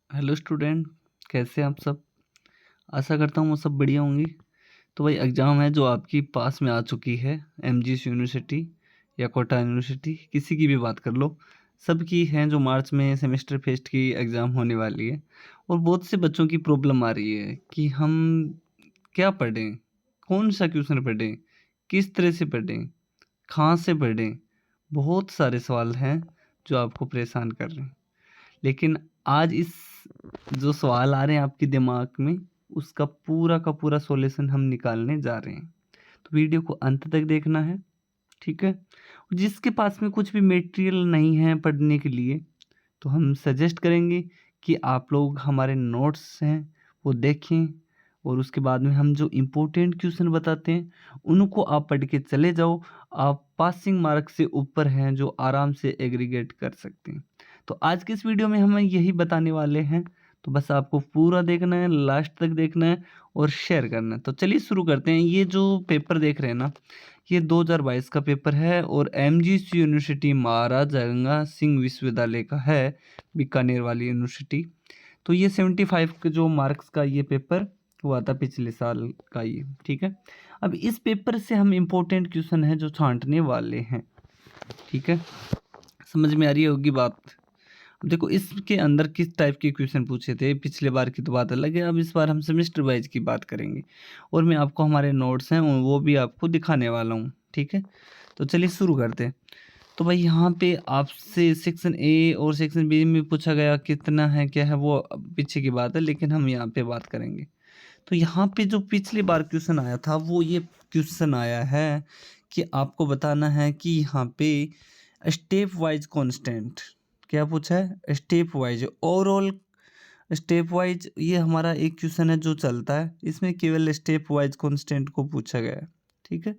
Hello student, कैसे हैं आप सब। आशा करता हूँ वो सब बढ़िया होंगी। तो भाई एग्ज़ाम है जो आपकी पास में आ चुकी है। एमजीएस यूनिवर्सिटी या कोटा यूनिवर्सिटी, किसी की भी बात कर लो, सबकी हैं जो मार्च में सेमेस्टर फेस्ट की एग्ज़ाम होने वाली है। और बहुत से बच्चों की प्रॉब्लम आ रही है कि हम क्या पढ़ें, कौन सा क्वेश्चन पढ़ें, किस तरह से पढ़ें, कहाँ से पढ़ें। बहुत सारे सवाल हैं जो आपको परेशान कर रहे हैं। लेकिन आज इस जो सवाल आ रहे हैं आपके दिमाग में, उसका पूरा का पूरा सॉल्यूशन हम निकालने जा रहे हैं। तो वीडियो को अंत तक देखना है, ठीक है। जिसके पास में कुछ भी मटेरियल नहीं है पढ़ने के लिए, तो हम सजेस्ट करेंगे कि आप लोग हमारे नोट्स हैं वो देखें, और उसके बाद में हम जो इम्पोर्टेंट क्वेश्चन बताते हैं उनको आप पढ़ के चले जाओ। आप पासिंग मार्क से ऊपर हैं जो आराम से एग्रीगेट कर सकते हैं। तो आज की इस वीडियो में हम यही बताने वाले हैं। तो बस आपको पूरा देखना है, लास्ट तक देखना है और शेयर करना है। तो चलिए शुरू करते हैं। ये जो पेपर देख रहे हैं ना, ये 2022 का पेपर है और एमजीसी यूनिवर्सिटी महाराजा गंगा सिंह विश्वविद्यालय का है, बीकानेर वाली यूनिवर्सिटी। तो ये 75 के जो मार्क्स का ये पेपर हुआ था पिछले साल का ये, ठीक है। अब इस पेपर से हम इम्पोर्टेंट क्वेश्चन है जो छांटने वाले हैं, ठीक है। समझ में आ रही होगी बात। अब देखो इसके अंदर किस टाइप के क्वेश्चन पूछे थे, पिछले बार की तो बात अलग है। अब इस बार हम सेमेस्टर वाइज की बात करेंगे और मैं आपको हमारे नोट्स हैं वो भी आपको दिखाने वाला हूँ, ठीक है। तो चलिए शुरू करते हैं। तो भाई यहाँ पे आपसे सेक्शन ए और सेक्शन बी में पूछा गया कितना है क्या है वो पीछे की बात है, लेकिन हम यहाँ पे बात करेंगे। तो यहाँ पे जो पिछली बार क्वेश्चन आया था वो ये क्वेश्चन आया है कि आपको बताना है कि यहाँ पे स्टेप वाइज कांस्टेंट क्या पूछा है। Step wise overall, step wise ये हमारा एक क्वेश्चन है जो चलता है, इसमें केवल स्टेप वाइज कांस्टेंट को पूछा गया है, ठीक है।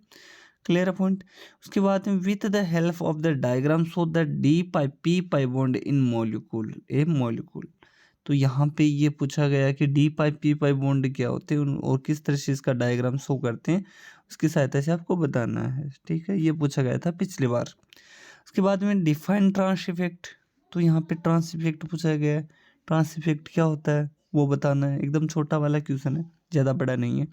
Clear point. उसके बाद में with the help of the diagram show the D pi P pi bond in molecule A molecule. तो यहाँ पे ये पूछा गया कि डी पाई पी पाई बॉन्ड क्या होते हैं और किस तरह से इसका डायग्राम शो करते हैं, उसकी सहायता से आपको बताना है, ठीक है। ये पूछा गया था पिछली बार। उसके बाद में डिफाइन ट्रांस इफेक्ट। तो यहाँ पे ट्रांस इफेक्ट पूछा गया है। ट्रांस इफेक्ट क्या होता है वो बताना है। एकदम छोटा वाला क्वेश्चन है, ज़्यादा बड़ा नहीं है।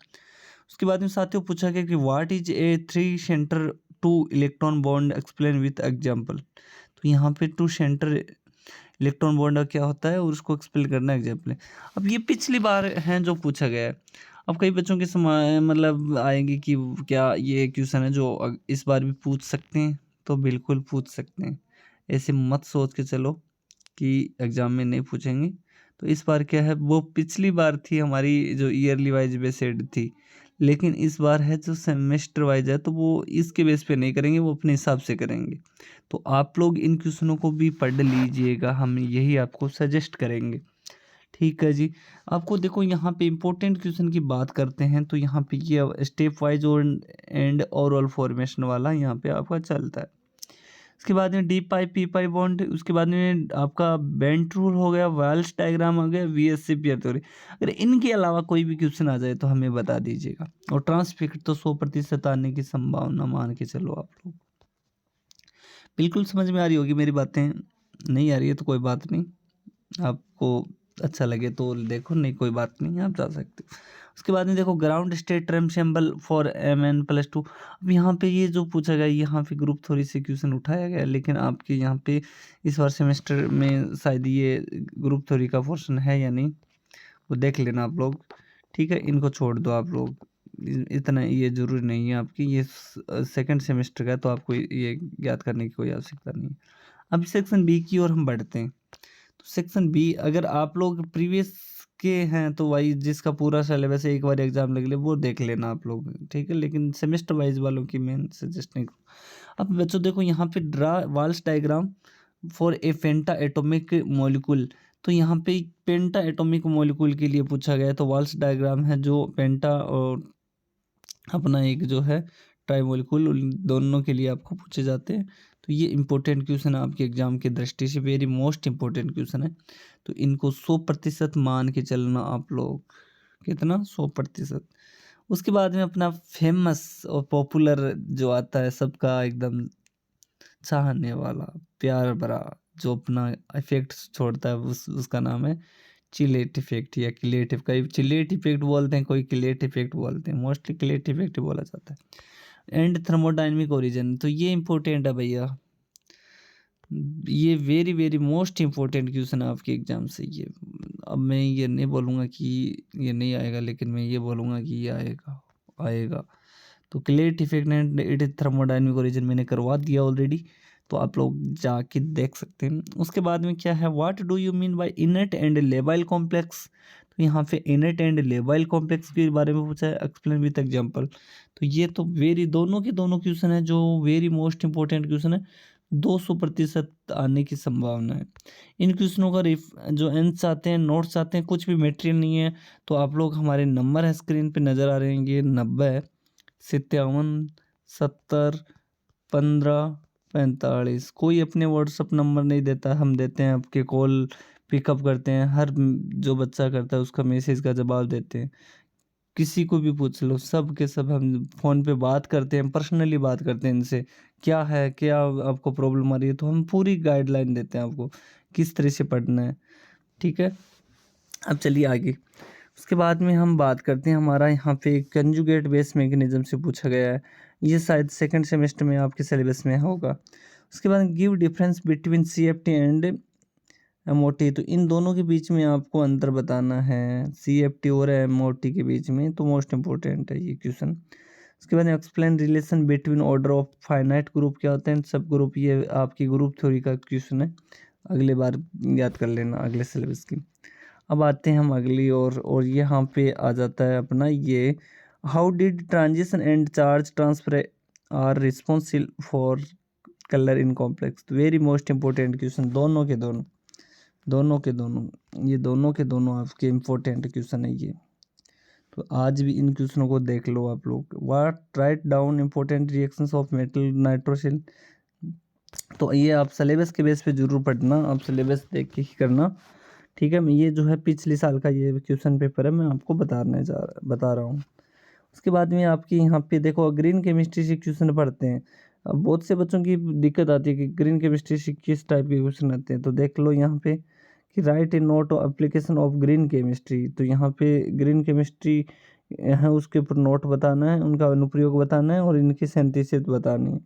उसके बाद में साथियों पूछा गया कि what is a three centre two electron bond explain with example. तो यहाँ पे टू सेंटर इलेक्ट्रॉन बॉन्ड क्या होता है और उसको एक्सप्लेन करना एग्जाम्पल है। अब ये पिछली बार है जो पूछा गया है। अब कई बच्चों के समय मतलब आएंगे कि क्या ये क्वेश्चन है जो इस बार भी पूछ सकते हैं, तो बिल्कुल पूछ सकते हैं। ऐसे मत सोच के चलो कि एग्ज़ाम में नहीं पूछेंगे। तो इस बार क्या है, वो पिछली बार थी हमारी जो ईयरली वाइज बेस्ड थी, लेकिन इस बार है जो सेमेस्टर वाइज है, तो वो इसके बेस पे नहीं करेंगे, वो अपने हिसाब से करेंगे। तो आप लोग इन क्वेश्चनों को भी पढ़ लीजिएगा, हम यही आपको सजेस्ट करेंगे, ठीक है जी। आपको देखो यहाँ पे इम्पोर्टेंट क्वेश्चन की बात करते हैं, तो यहाँ पे ये स्टेप वाइज और एंड ओवरऑल फॉर्मेशन वाला यहाँ पे आपका चलता है। उसके बाद में डी पाई पी पाई बॉन्ड, उसके बाद में आपका बेंट रूल हो गया, वेल्स डायग्राम हो गया, वीएससी पियर थ्योरी। अगर इनके अलावा कोई भी क्वेश्चन आ जाए तो हमें बता दीजिएगा। और ट्रांसफिक्ट तो 100% आने की संभावना मान के चलो आप लोग। बिल्कुल समझ में आ रही होगी मेरी बातें। नहीं आ रही है तो कोई बात नहीं, आपको अच्छा लगे तो देखो, नहीं कोई बात नहीं, आप जा सकते हो। उसके बाद में देखो ground state term symbol for Mn+2। अब यहाँ पे ये जो पूछा गया, यहाँ पे ग्रुप थ्योरी से क्वेश्चन उठाया गया, लेकिन आपके यहाँ पे इस बार सेमेस्टर में शायद ये ग्रुप थ्योरी का पोर्शन है या नहीं, वो देख लेना आप लोग, ठीक है। इनको छोड़ दो आप लोग, इतना ये जरूरी नहीं है आपकी, ये सेकंड सेमेस्टर का है, तो आपको ये याद करने की कोई आवश्यकता नहीं है। अब सेक्शन बी की ओर हम बढ़ते हैं। तो सेक्शन बी, अगर आप लोग प्रीवियस के हैं तो भाई जिसका पूरा सिलेबस एक बार एग्जाम लग ले वो देख लेना आप लोग, ठीक है। लेकिन सेमेस्टर वाइज वालों की मैं सजेस्ट नहीं करूँ। अब बच्चों देखो यहाँ पे draw Walsh diagram for a penta atomic molecule. तो यहाँ पे पेंटा एटॉमिक मॉलिक्यूल के लिए पूछा गया है, तो वाल्स डायग्राम है जो पेंटा और अपना एक जो है ट्राई मॉलिक्यूल, उन दोनों के लिए आपको पूछे जाते हैं। तो ये इंपॉर्टेंट क्वेश्चन है आपके एग्जाम की दृष्टि से, वेरी मोस्ट इंपॉर्टेंट क्वेश्चन है। तो इनको 100% मान के चलना आप लोग, कितना 100%। उसके बाद में अपना फेमस और पॉपुलर जो आता है सबका एकदम चाहने वाला, प्यार भरा, जो अपना इफेक्ट छोड़ता है, उसका नाम है चिलेट इफेक्ट या क्लेट इफेक्ट, कई चिलेट इफेक्ट बोलते हैं, कोई क्लेट इफेक्ट बोलते हैं, मोस्टली क्लेट इफेक्ट बोला जाता है। एंड थर्मोडायनेमिक ओरिजिन, तो ये इंपॉर्टेंट है भैया, ये very very most important question है आपके एग्जाम से ये। अब मैं ये नहीं बोलूँगा कि ये नहीं आएगा, लेकिन मैं ये बोलूँगा कि ये आएगा। तो chelate effect and it is thermodynamic origin मैंने करवा दिया ऑलरेडी, तो आप लोग जाके देख सकते हैं। उसके बाद में क्या है, what do you mean by inert and labile complex, तो यहाँ पे इनर्ट एंड लेबाइल कॉम्प्लेक्स के बारे में पूछा है, एक्सप्लेन विद एग्जांपल। तो ये तो दोनों के दोनों क्वेश्चन है जो वेरी मोस्ट इंपॉर्टेंट क्वेश्चन है, 200% आने की संभावना है। इन क्वेश्चनों का जो आंसर आते हैं, नोट्स आते हैं, कुछ भी मटेरियल नहीं है, तो आप लोग हमारे नंबर है स्क्रीन पे नज़र आ रहे हैं, ये 90 57 70 15 45। कोई अपने व्हाट्सअप नंबर नहीं देता, हम देते हैं, आपके कॉल पिकअप करते हैं, हर जो बच्चा करता है उसका मैसेज का जवाब देते हैं। किसी को भी पूछ लो, सब के सब हम फ़ोन पे बात करते हैं, पर्सनली बात करते हैं इनसे, क्या है, क्या आपको प्रॉब्लम आ रही है, तो हम पूरी गाइडलाइन देते हैं आपको किस तरह से पढ़ना है। ठीक है, अब चलिए आगे। उसके बाद में हम बात करते हैं, हमारा यहाँ पे कंजुगेट बेस मैकेनिज्म से पूछा गया है, ये शायद सेकंड सेमेस्टर में आपके सिलेबस में होगा। उसके बाद give difference between CFT and MOT, तो इन दोनों के बीच में आपको अंतर बताना है, CFT और MOT के बीच में, तो मोस्ट इम्पोर्टेंट है ये क्वेश्चन। उसके बाद explain relation between order of finite group, क्या होते हैं सब ग्रुप, ये आपकी ग्रुप थ्योरी का क्वेश्चन है, अगले बार याद कर लेना अगले सिलेबस की। अब आते हैं हम अगली और यहाँ पे आ जाता है अपना ये, how did transition and charge transfer R responsible for colour in complex, very most important question, दोनों के दोनों ये दोनों के दोनों आपके इम्पोर्टेंट क्वेश्चन है ये, तो आज भी इन क्वेश्चनों को देख लो आप लोग। What write down important reactions of metal nitrosyl, तो ये आप सिलेबस के बेस पे जरूर पढ़ना, आप सिलेबस देख के ही करना। ठीक है, मैं ये जो है पिछले साल का ये क्वेश्चन पेपर है, मैं आपको बता रहा हूँ। उसके बाद में आपकी यहाँ पे देखो, ग्रीन केमिस्ट्री से क्वेश्चन पढ़ते हैं। अब बहुत से बच्चों की दिक्कत आती है कि ग्रीन केमिस्ट्री से किस टाइप के क्वेश्चन आते हैं, तो देख लो यहाँ पे कि right A note application of green chemistry, तो यहाँ पे ग्रीन केमिस्ट्री है, उसके ऊपर नोट बताना है, उनका अनुप्रयोग बताना है और इनकी सिंथेसिस बतानी है।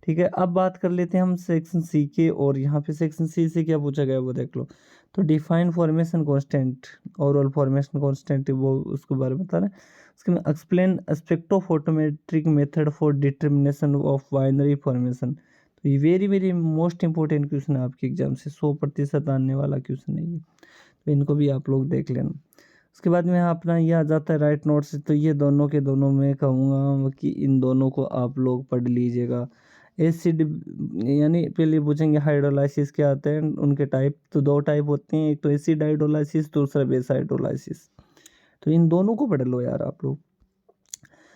ठीक है, अब बात कर लेते हैं हम सेक्शन सी के, और यहाँ पे सेक्शन सी से क्या पूछा गया वो देख लो। तो define formation constant, overall formation constant, वो उसके बारे में बता रहे हैं। उसके में explain spectrophotometric method for determination of binary formation, तो ये very very most important question है आपके एग्जाम से, 100% आने वाला क्वेश्चन है ये, तो इनको भी आप लोग देख लेना। उसके बाद में अपना ये आ जाता है राइट नोट्स, तो ये दोनों के दोनों मैं कहूँगा कि इन दोनों को आप लोग पढ़ लीजिएगा। एसिड यानी पहले पूछेंगे हाइड्रोलाइसिस क्या आते हैं, उनके टाइप, तो 2 टाइप होते हैं, एक तो एसिड हाइड्रोलाइसिस, दूसरा बेस हाइड्रोलाइसिस, तो इन दोनों को पढ़ लो यार आप लोग।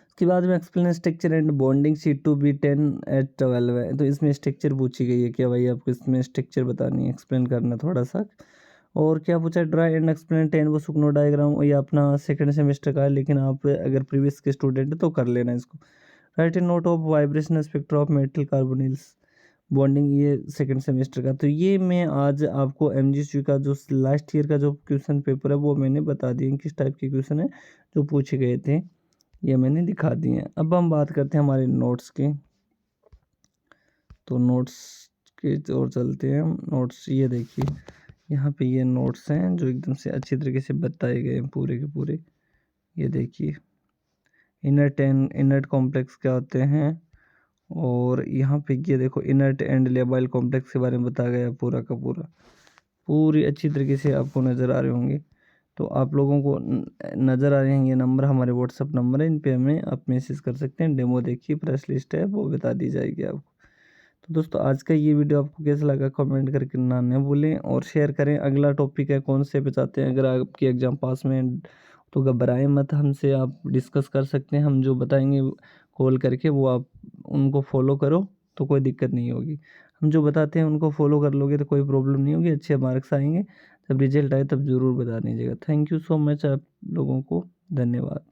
उसके बाद में explain structure and bonding C2B10 H 12 है, तो इसमें स्ट्रक्चर पूछी गई है, क्या भाई आपको इसमें स्ट्रक्चर बतानी है, एक्सप्लेन करना थोड़ा सा। और क्या पूछा, ड्राई एंड एक्सप्लेन 10 वो सुकनो डायग्राम, ये अपना सेकंड सेमेस्टर का है, लेकिन आप अगर प्रीवियस के स्टूडेंट है तो कर लेना इसको। Right A note of vibration spectra of metal carbonyls bonding, ये सेकंड सेमेस्टर का। तो ये मैं आज आपको MGC का जो लास्ट ईयर का जो क्वेश्चन पेपर है वो मैंने बता दिए किस टाइप के क्वेश्चन है जो पूछे गए थे, ये मैंने दिखा दिए हैं। अब हम बात करते हैं हमारे नोट्स के, तो नोट्स के ओर चलते हैं हम। नोट्स ये देखिए, यहाँ पे ये नोट्स हैं जो एकदम से अच्छी तरीके से बताए गए हैं पूरे के पूरे। ये देखिए, इनर्ट कॉम्प्लेक्स क्या होते हैं, और यहाँ पे ये देखो इनर्ट एंड लेबाइल कॉम्प्लेक्स के बारे में बताया गया पूरा का पूरा, पूरी अच्छी तरीके से आपको नज़र आ रहे होंगे। तो आप लोगों को नज़र आ रहे हैं, ये नंबर हमारे व्हाट्सअप नंबर है, इन पे हमें आप मैसेज कर सकते हैं। डेमो देखिए, प्रेस लिस्ट है वो बता दी जाएगी आपको। तो दोस्तों आज का ये वीडियो आपको कैसा लगा कमेंट करके ना न भूलें, और शेयर करें। अगला टॉपिक है कौन से पे चाहते हैं, अगर आपकी एग्ज़ाम पास में तो घबराएं मत, हमसे आप डिस्कस कर सकते हैं, हम जो बताएंगे कॉल करके वो आप उनको फॉलो करो तो कोई दिक्कत नहीं होगी। हम जो बताते हैं उनको फॉलो कर लोगे तो कोई प्रॉब्लम नहीं होगी, अच्छे मार्क्स आएंगे। जब रिजल्ट आए तब ज़रूर बता दीजिएगा। थैंक यू सो मच आप लोगों को, धन्यवाद।